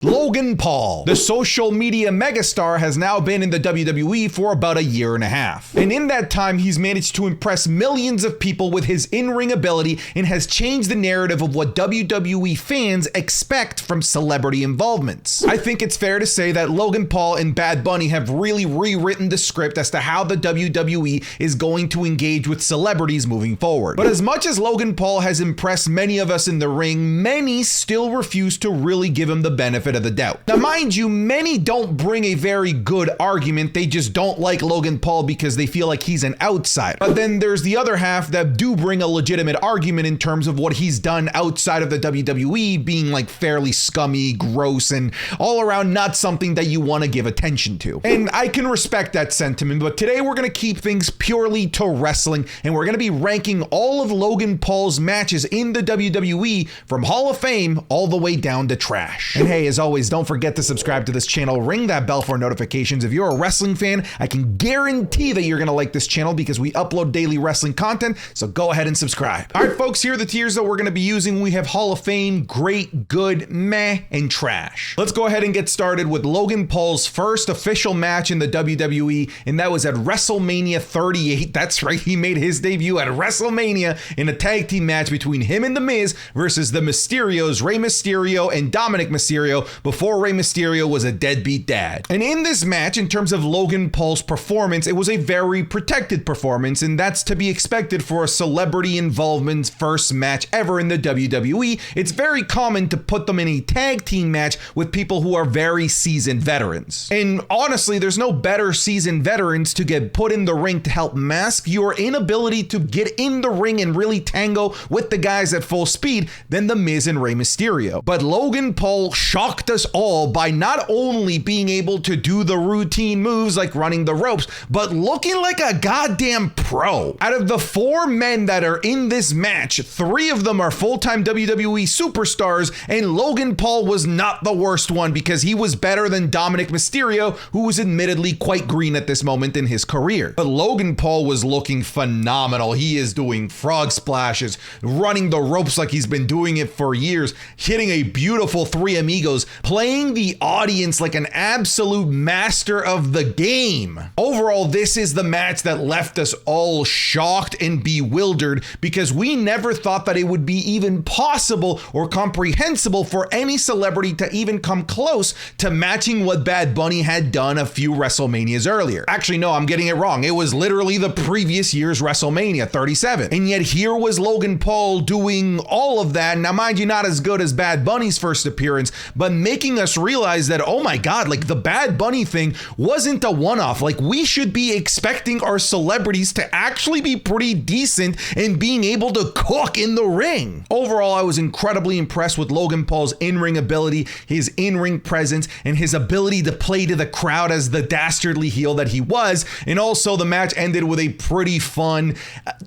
Logan Paul, the social media megastar, has now been in the WWE for about a year and a half. And in that time, he's managed to impress millions of people with his in-ring ability and has changed the narrative of what WWE fans expect from celebrity involvements. I think it's fair to say that Logan Paul and Bad Bunny have really rewritten the script as to how the WWE is going to engage with celebrities moving forward. But as much as Logan Paul has impressed many of us in the ring, many still refuse to really give him the benefit of the doubt. Now, mind you, many don't bring a very good argument. They just don't like Logan Paul because they feel like he's an outsider. But then there's the other half that do bring a legitimate argument in terms of what he's done outside of the WWE being like fairly scummy, gross, and all around not something that you want to give attention to. And I can respect that sentiment, but today we're going to keep things purely to wrestling, and we're going to be ranking all of Logan Paul's matches in the WWE from Hall of Fame all the way down to trash. And hey, as always, don't forget to subscribe to this channel, ring that bell for notifications. If you're a wrestling fan, I can guarantee that you're gonna like this channel because we upload daily wrestling content, so go ahead and subscribe. All right, folks, here are the tiers that we're gonna be using. We have Hall of Fame, Great, Good, Meh, and Trash. Let's go ahead and get started with Logan Paul's first official match in the WWE, and that was at WrestleMania 38. That's right, he made his debut at WrestleMania in a tag team match between him and The Miz versus the Mysterios, Rey Mysterio and Dominic Mysterio, before Rey Mysterio was a deadbeat dad. And in this match, in terms of Logan Paul's performance, it was a very protected performance, and that's to be expected for a celebrity involvement's first match ever in the WWE. It's very common to put them in a tag team match with people who are very seasoned veterans. And honestly, there's no better seasoned veterans to get put in the ring to help mask your inability to get in the ring and really tango with the guys at full speed than The Miz and Rey Mysterio. But Logan Paul shocked us all by not only being able to do the routine moves like running the ropes, but looking like a goddamn pro. Out of the 4 men that are in this match, 3 of them are full-time WWE superstars, and Logan Paul was not the worst one because he was better than Dominic Mysterio, who was admittedly quite green at this moment in his career. But Logan Paul was looking phenomenal. He is doing frog splashes, running the ropes like he's been doing it for years, hitting a beautiful 3 amigos, playing the audience like an absolute master of the game. Overall, this is the match that left us all shocked and bewildered because we never thought that it would be even possible or comprehensible for any celebrity to even come close to matching what Bad Bunny had done a few WrestleManias earlier. Actually, no, I'm getting it wrong. It was literally the previous year's WrestleMania 37. And yet here was Logan Paul doing all of that. Now, mind you, not as good as Bad Bunny's first appearance, but making us realize that, oh my God, like the Bad Bunny thing wasn't a one-off. Like we should be expecting our celebrities to actually be pretty decent and being able to cook in the ring. Overall, I was incredibly impressed with Logan Paul's in-ring ability, his in-ring presence, and his ability to play to the crowd as the dastardly heel that he was. And also the match ended with a pretty fun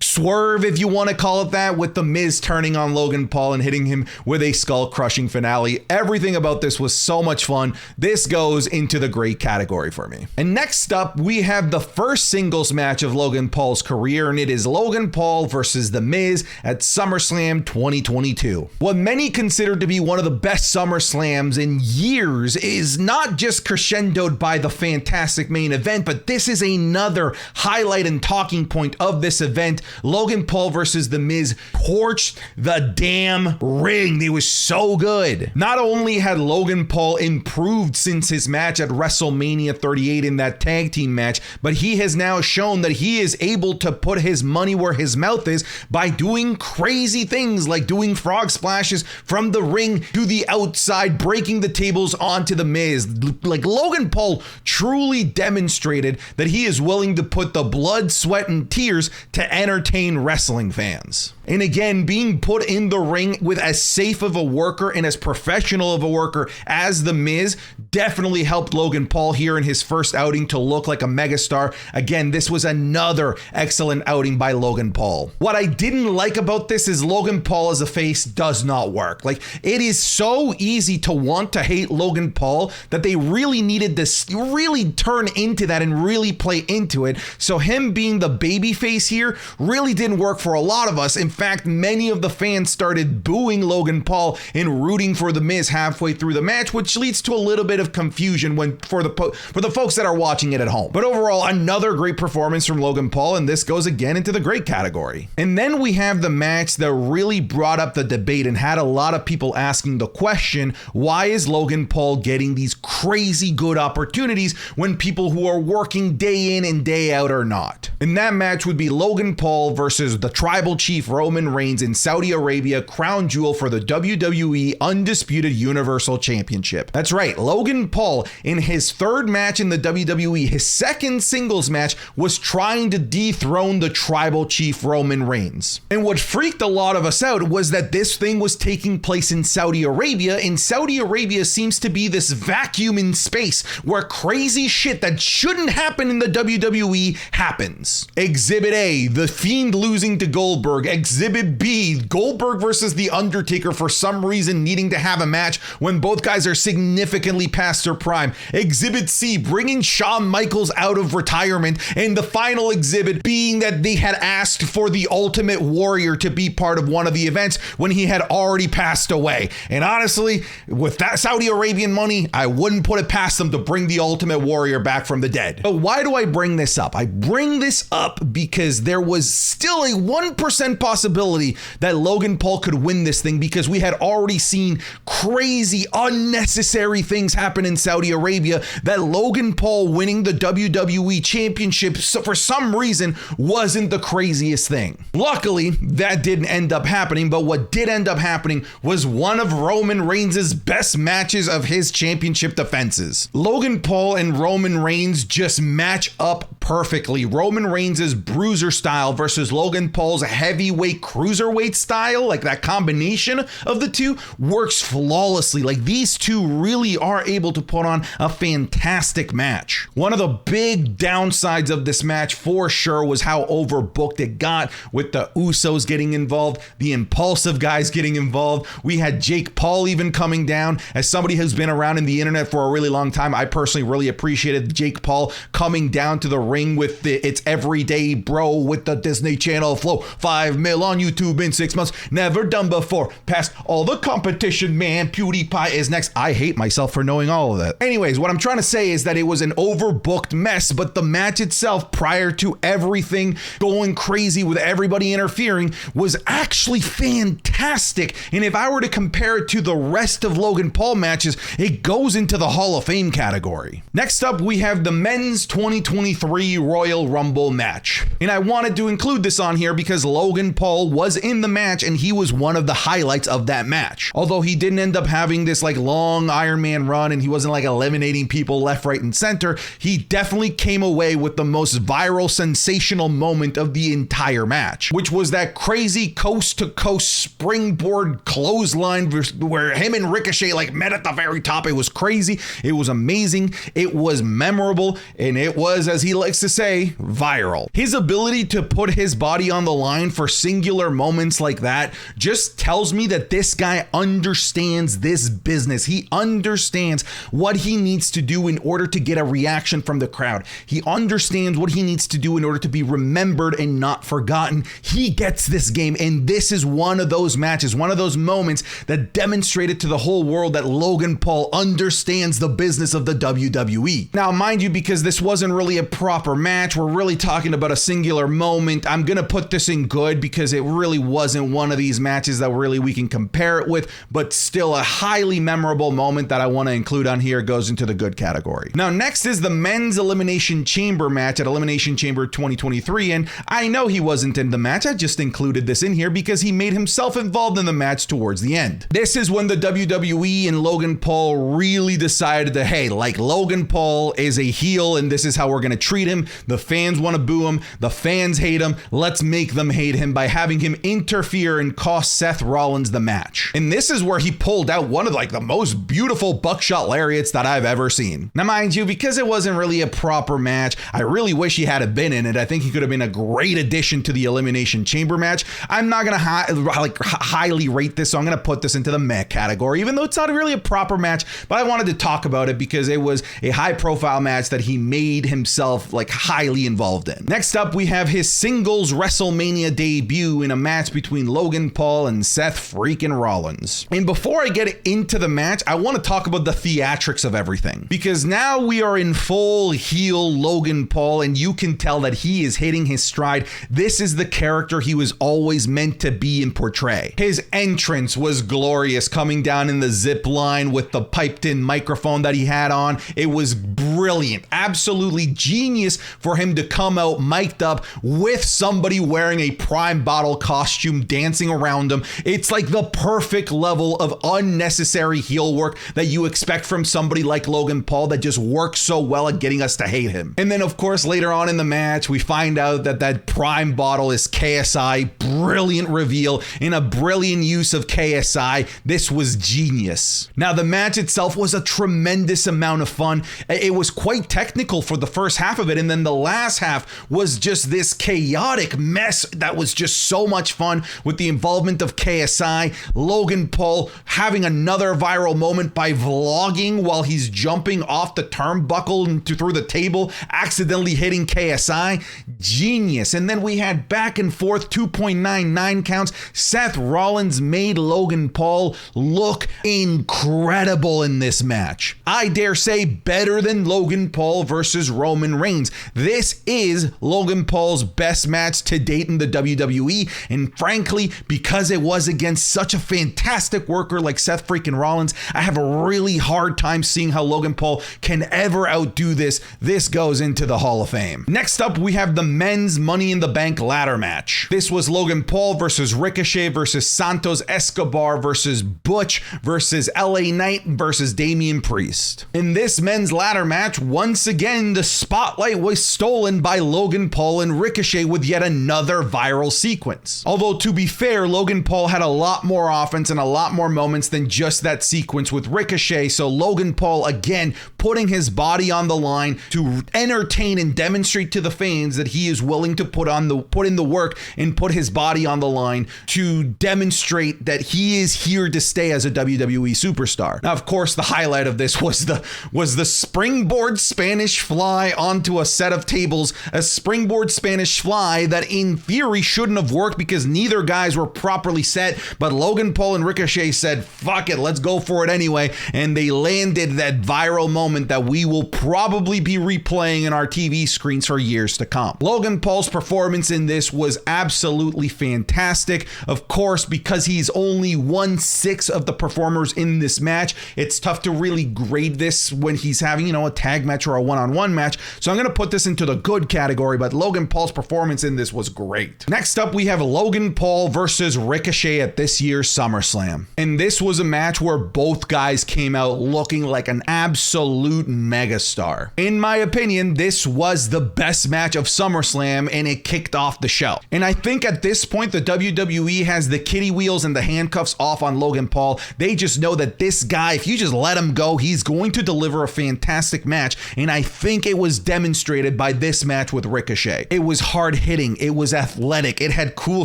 swerve, if you want to call it that, with The Miz turning on Logan Paul and hitting him with a skull-crushing finale. Everything about this was so much fun. This goes into the great category for me. And next up, we have the first singles match of Logan Paul's career, and it is Logan Paul versus The Miz at SummerSlam 2022. What many consider to be one of the best SummerSlams in years is not just crescendoed by the fantastic main event, but this is another highlight and talking point of this event. Logan Paul versus The Miz torched the damn ring. It was so good. Not only had Logan Paul improved since his match at WrestleMania 38 in that tag team match, but he has now shown that he is able to put his money where his mouth is by doing crazy things like doing frog splashes from the ring to the outside, breaking the tables onto The Miz. Like Logan Paul truly demonstrated that he is willing to put the blood, sweat, and tears to entertain wrestling fans. And again, being put in the ring with as safe of a worker and as professional of a worker as The Miz definitely helped Logan Paul here in his first outing to look like a megastar. Again, this was another excellent outing by Logan Paul. What I didn't like about this is Logan Paul as a face does not work. Like, it is so easy to want to hate Logan Paul that they really needed to really turn into that and really play into it. So him being the baby face here really didn't work for a lot of us. In fact, many of the fans started booing Logan Paul and rooting for The Miz halfway through the match, which leads to a little bit of confusion for the folks that are watching it at home. But overall, another great performance from Logan Paul, and this goes again into the great category. And then we have the match that really brought up the debate and had a lot of people asking the question, why is Logan Paul getting these crazy good opportunities when people who are working day in and day out are not? And that match would be Logan Paul versus the Tribal Chief Roman Reigns in Saudi Arabia, crown jewel for the WWE Undisputed Universal Championship. That's right, Logan Paul in his third match in the WWE, his second singles match, was trying to dethrone the Tribal Chief Roman Reigns. And what freaked a lot of us out was that this thing was taking place in Saudi Arabia, and Saudi Arabia seems to be this vacuum in space where crazy shit that shouldn't happen in the WWE happens. Exhibit A, The Fiend losing to Goldberg. Exhibit B, Goldberg versus The Undertaker for some reason needing to have a match when both guys are significantly past their prime. Exhibit C, bringing Shawn Michaels out of retirement. And the final exhibit being that they had asked for the Ultimate Warrior to be part of one of the events when he had already passed away. And honestly, with that Saudi Arabian money, I wouldn't put it past them to bring the Ultimate Warrior back from the dead. But why do I bring this up? I bring this up because there was still a 1% possibility that Logan Paul could win this thing, because we had already seen crazy, unnecessary things happen in Saudi Arabia, that Logan Paul winning the WWE Championship for some reason wasn't the craziest thing. Luckily, that didn't end up happening, but what did end up happening was one of Roman Reigns' best matches of his championship defenses. Logan Paul and Roman Reigns just match up perfectly. Roman Reigns' bruiser style versus Logan Paul's heavyweight cruiserweight style, like that combination of the two works flawlessly. Like, these two really are able to put on a fantastic match. One of the big downsides of this match for sure was how overbooked it got, with the Usos getting involved, the Impulsive guys getting involved. We had Jake Paul even coming down. As somebody who's been around in the internet for a really long time, I personally really appreciated Jake Paul coming down to the ring with it's everyday bro with the Disney Channel flow. 5 mil on YouTube in 6 months. Never done before. Past all the competition, man. PewDiePie is next. I hate myself for knowing all of that. Anyways, what I'm trying to say is that it was an overbooked mess, but the match itself, prior to everything going crazy with everybody interfering, was actually fantastic. And if I were to compare it to the rest of Logan Paul matches, it goes into the Hall of Fame category. Next up, we have the Men's 2023 Royal Rumble match. And I wanted to include this on here because Logan Paul was in the match and he was one of the highlights of that match. Although he didn't end up having this like long Iron Man run and he wasn't like eliminating people left, right, and center, he definitely came away with the most viral, sensational moment of the entire match, which was that crazy coast to coast springboard clothesline where him and Ricochet like met at the very top. It was crazy. It was amazing. It was memorable. And it was, as he likes to say, viral. His ability to put his body on the line for singular moments like that just tells me that this guy understands this business. He understands what he needs to do in order to get a reaction from the crowd. He understands what he needs to do in order to be remembered and not forgotten. He gets this game, and this is one of those matches, one of those moments that demonstrated to the whole world that Logan Paul understands the business of the WWE. Now, mind you, because this wasn't really a proper match, we're really talking about a singular moment. I'm gonna put this in good because it really wasn't one of these matches that really we can compare it with, but still a highly memorable moment that I want to include on here goes into the good category. Now, next is the Men's Elimination Chamber match at Elimination Chamber 2023, and I know he wasn't in the match. I just included this in here because he made himself involved in the match towards the end. This is when the WWE and Logan Paul really decided that, hey, like, Logan Paul is a heel and this is how we're going to treat him. The fans want to boo him. The fans hate him. Let's make them hate him by having him interfere and cost Seth Rollins the match. And this is where he pulled out one of like the most beautiful buckshot lariats that I've ever seen. Now, mind you, because it wasn't really a proper match, I really wish he had been in it. I think he could have been a great addition to the Elimination Chamber match. I'm not going to highly rate this, so I'm going to put this into the meh category, even though it's not really a proper match, but I wanted to talk about it because it was a high profile match that he made himself like highly involved in. Next up, we have his singles WrestleMania debut debut in a match between Logan Paul and Seth freaking Rollins. And before I get into the match, I want to talk about the theatrics of everything, because now we are in full heel Logan Paul, and you can tell that he is hitting his stride. This is the character he was always meant to be and portray. His entrance was glorious, coming down in the zip line with the piped in microphone that he had on. It was brilliant, absolutely genius for him to come out mic'd up with somebody wearing a Prime bottle costume dancing around him. It's like the perfect level of unnecessary heel work that you expect from somebody like Logan Paul that just works so well at getting us to hate him. And then of course later on in the match we find out that that Prime bottle is KSI. Brilliant reveal and a brilliant use of KSI. This was genius. Now the match itself was a tremendous amount of fun. It was quite technical for the first half of it, and then the last half was just this chaotic mess that was just so much fun with the involvement of KSI. Logan Paul having another viral moment by vlogging while he's jumping off the turnbuckle and through the table, accidentally hitting KSI. Genius. And then we had back and forth 2.99 counts. Seth Rollins made Logan Paul look incredible in this match. I dare say better than Logan Paul versus Roman Reigns. This is Logan Paul's best match to date in the WWE, and frankly, because it was against such a fantastic worker like Seth freaking Rollins, I have a really hard time seeing how Logan Paul can ever outdo this. This goes into the Hall of Fame. Next up, we have the men's Money in the Bank ladder match. This was Logan Paul versus Ricochet versus Santos Escobar versus Butch versus LA Knight versus Damian Priest. In this men's ladder match, once again, the spotlight was stolen by Logan Paul and Ricochet with yet another viral sequence. Although to be fair, Logan Paul had a lot more offense and a lot more moments than just that sequence with Ricochet, so Logan Paul again putting his body on the line to entertain and demonstrate to the fans that he is willing to put in the work and put his body on the line to demonstrate that he is here to stay as a WWE superstar. Now, of course, the highlight of this was the springboard Spanish fly onto a set of tables, a springboard Spanish fly that in theory shouldn't have worked because neither guys were properly set, but Logan Paul and Ricochet said, fuck it, let's go for it anyway, and they landed that viral moment that we will probably be replaying in our TV screens for years to come. Logan Paul's performance in this was absolutely fantastic. Of course, because he's only 1/6 of the performers in this match, it's tough to really grade this when he's having, a tag match or a one-on-one match. So I'm going to put this into the good category, but Logan Paul's performance in this was great. Next up, we have Logan Paul versus Ricochet at this year's SummerSlam. And this was a match where both guys came out looking like an absolute megastar. In my opinion, this was the best match of SummerSlam, and it kicked off the show. And I think at this point, the WWE has the kitty wheels and the handcuffs off on Logan Paul. They just know that this guy, if you just let him go, he's going to deliver a fantastic match. And I think it was demonstrated by this match with Ricochet. It was hard hitting. It was athletic. It had cool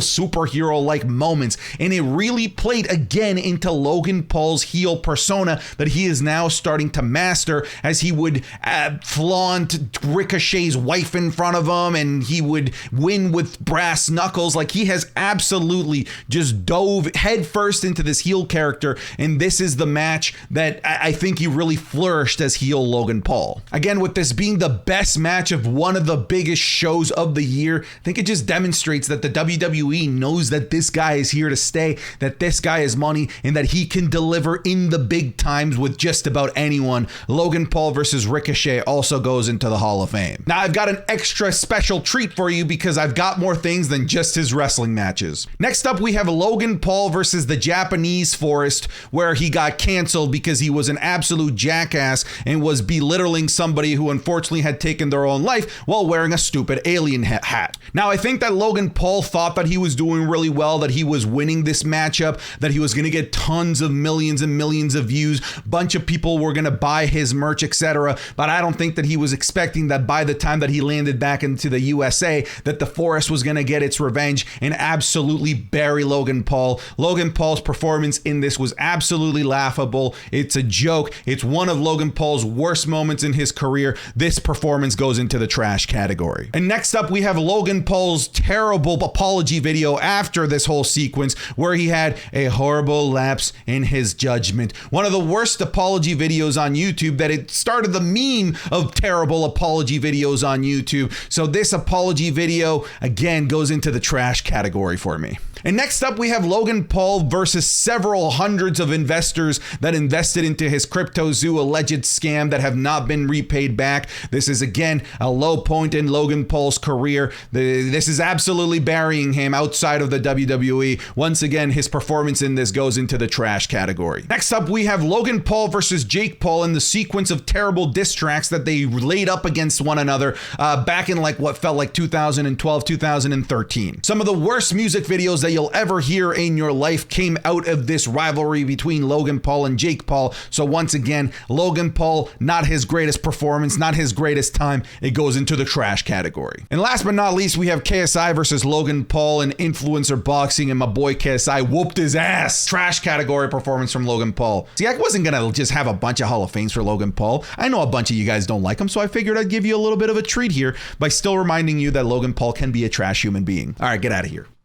superhero-like moments. And it really played again into Logan Paul's heel persona that he is now starting to master, as he would flaunt Ricochet's wife in front of him and he would win with brass knuckles. Like, he has absolutely just dove headfirst into this heel character, and this is the match that I think he really flourished as heel Logan Paul. Again, with this being the best match of one of the biggest shows of the year, I think it just demonstrates that the WWE knows that this guy is here to stay, that this guy is money, and that he can deliver in the big times with just about anyone. Logan Paul versus Ricochet also goes into the Hall of Fame. Now, I've got an extra special treat for you because I've got more things than just his wrestling matches. Next up, we have Logan Paul versus the Japanese Forest, where he got canceled because he was an absolute jackass and was belittling somebody who unfortunately had taken their own life while wearing a stupid alien hat. Now, I think that Logan Paul thought that he was doing really well, that he was winning this matchup, that he was going to get tons of millions and millions of views, bunch of people were going to buy his merch, etc. But I don't think that he was expecting that by the time that he landed back into the USA, that the Forest was going to get its revenge and absolutely bury Logan Paul. Logan Paul's performance in this was absolutely laughable. It's a joke. It's one of Logan Paul's worst moments in his career. This performance goes into the trash category. And next up, we have Logan Paul's terrible apology video after this whole sequence where he had a horrible lapse in his judgment. One of the worst apology videos on YouTube that it started the meme of terrible apology videos on YouTube. So this apology video, again, goes into the trash category for me. And next up, we have Logan Paul versus several hundreds of investors that invested into his CryptoZoo alleged scam that have not been repaid back. This is, again, a low point in Logan Paul's career. This is absolutely burying him outside of the WWE. Once again, his performance in this goes into the trash category. Next up, we have Logan Paul versus Jake Paul in the sequence of terrible diss tracks that they laid up against one another back in like what felt like 2012, 2013. Some of the worst music videos that you'll ever hear in your life came out of this rivalry between Logan Paul and Jake Paul. So once again, Logan Paul, not his greatest performance, not his greatest time. It goes into the trash category. And last but not least, we have KSI versus Logan Paul in influencer boxing, and my boy KSI whooped his ass. Trash category performance from Logan Paul. See, I wasn't gonna just have a bunch of Hall of Fames for Logan Paul. I know a bunch of you guys don't like him, so I figured I'd give you a little bit of a treat here by still reminding you that Logan Paul can be a trash human being. All right, get out of here.